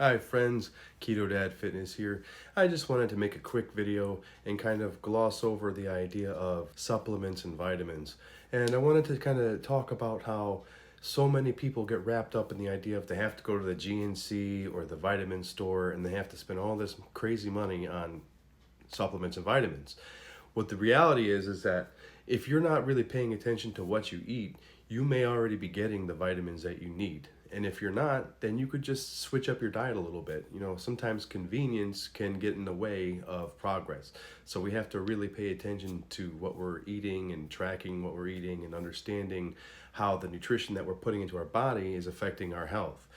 Hi friends, Ketodadfitness here. I just wanted to make a quick video and kind of gloss over the idea of supplements and vitamins. And I wanted to kind of talk about how so many people get wrapped up in the idea of they have to go to the GNC or the vitamin store and they have to spend all this crazy money on supplements and vitamins. What the reality is that if you're not really paying attention to what you eat, you may already be getting the vitamins that you need. And if you're not, then you could just switch up your diet a little bit. You know, sometimes convenience can get in the way of progress. So we have to really pay attention to what we're eating and tracking what we're eating and understanding how the nutrition that we're putting into our body is affecting our health.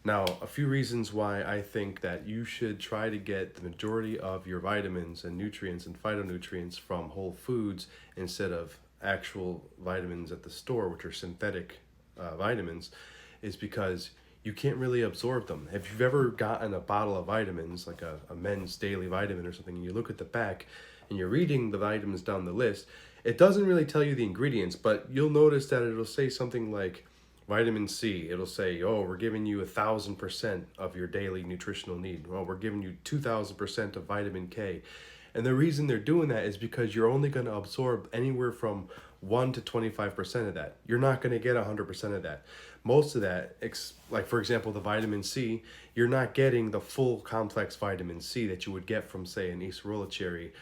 Now, a few reasons why I think that you should try to get the majority of your vitamins and nutrients and phytonutrients from whole foods instead of actual vitamins at the store, which are synthetic vitamins, is because you can't really absorb them. If you've ever gotten a bottle of vitamins, like a men's daily vitamin or something, and you look at the back and you're reading the vitamins down the list, it doesn't really tell you the ingredients, but you'll notice that it'll say something like vitamin C. It'll say, oh, we're giving you 1,000% of your daily nutritional need. Well, we're giving you 2,000% of vitamin K. And the reason they're doing that is because you're only going to absorb anywhere from 1 to 25% of that. You're not going to get 100% of that. Most of that, like for example, the vitamin C, you're not getting the full complex vitamin C that you would get from, say, an acerola cherry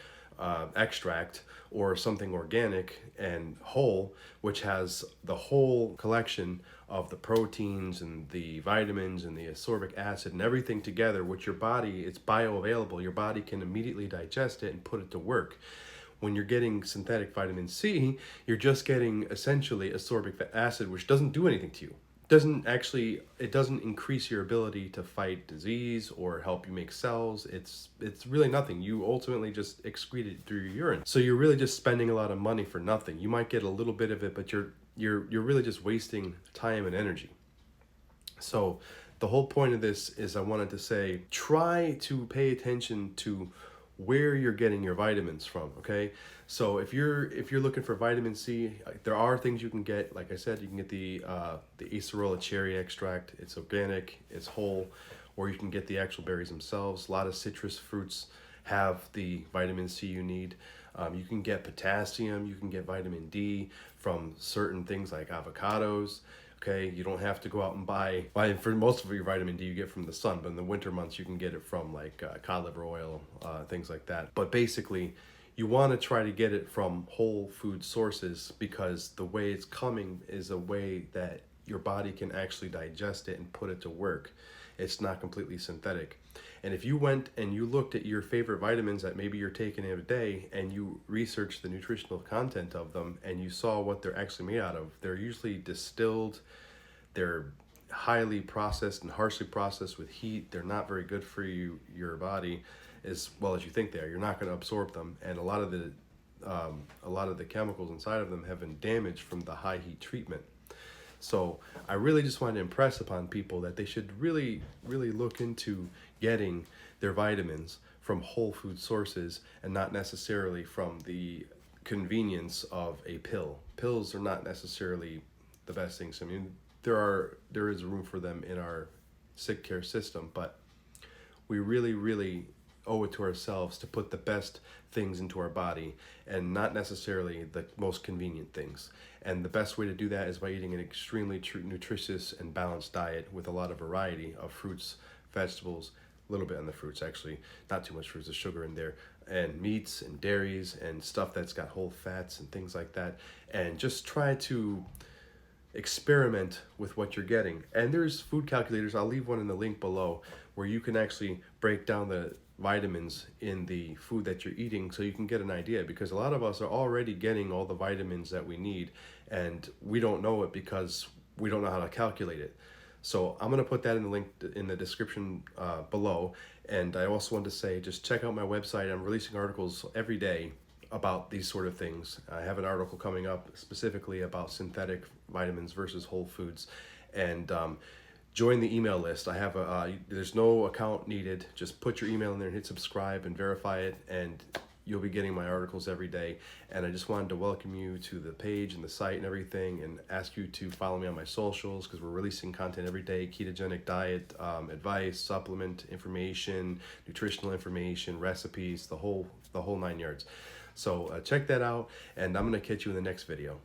extract or something organic and whole, which has the whole collection of the proteins and the vitamins and the ascorbic acid and everything together, which your body, it's bioavailable. Your body can immediately digest it and put it to work. When you're getting synthetic vitamin C, you're just getting essentially ascorbic acid, which doesn't do anything to you. It doesn't increase your ability to fight disease or help you make cells. It's really nothing. You ultimately just excrete it through your urine. So you're really just spending a lot of money for nothing. You might get a little bit of it, but you're really just wasting time and energy. So the whole point of this is I wanted to say, try to pay attention to where you're getting your vitamins from, okay? So if you're looking for vitamin C, there are things you can get. Like I said, you can get the acerola cherry extract. It's organic, it's whole, or you can get the actual berries themselves. A lot of citrus fruits have the vitamin C you need. You can get potassium, you can get vitamin D from certain things like avocados. Okay, you don't have to go out and buy for most of your vitamin D you get from the sun, but in the winter months you can get it from like cod liver oil, things like that. But basically, you want to try to get it from whole food sources because the way it's coming is a way that your body can actually digest it and put it to work. It's not completely synthetic. And if you went and you looked at your favorite vitamins that maybe you're taking every day and you researched the nutritional content of them and you saw what they're actually made out of, they're usually distilled, they're highly processed and harshly processed with heat. They're not very good for your body as well as you think they are. You're not going to absorb them, and a lot of the chemicals inside of them have been damaged from the high heat treatment. So I really just want to impress upon people that they should really, really look into getting their vitamins from whole food sources and not necessarily from the convenience of a pill. Pills are not necessarily the best things. I mean, there is room for them in our sick care system, but we really, really owe it to ourselves to put the best things into our body and not necessarily the most convenient things. And the best way to do that is by eating an extremely nutritious and balanced diet with a lot of variety of fruits, vegetables, a little bit on the fruits actually, not too much fruits, there's sugar in there, and meats and dairies and stuff that's got whole fats and things like that. And just try to experiment with what you're getting. And there's food calculators, I'll leave one in the link below, where you can actually break down the vitamins in the food that you're eating so you can get an idea, because a lot of us are already getting all the vitamins that we need and we don't know it because we don't know how to calculate it. So I'm going to put that in the link in the description below. And I also want to say, just check out my website. I'm releasing articles every day about these sort of things. I have an article coming up specifically about synthetic vitamins versus whole foods. And join the email list. I have there's no account needed. Just put your email in there and hit subscribe and verify it. And you'll be getting my articles every day. And I just wanted to welcome you to the page and the site and everything, and ask you to follow me on my socials, because we're releasing content every day: ketogenic diet, advice, supplement information, nutritional information, recipes, the whole 9 yards. So check that out, and I'm going to catch you in the next video.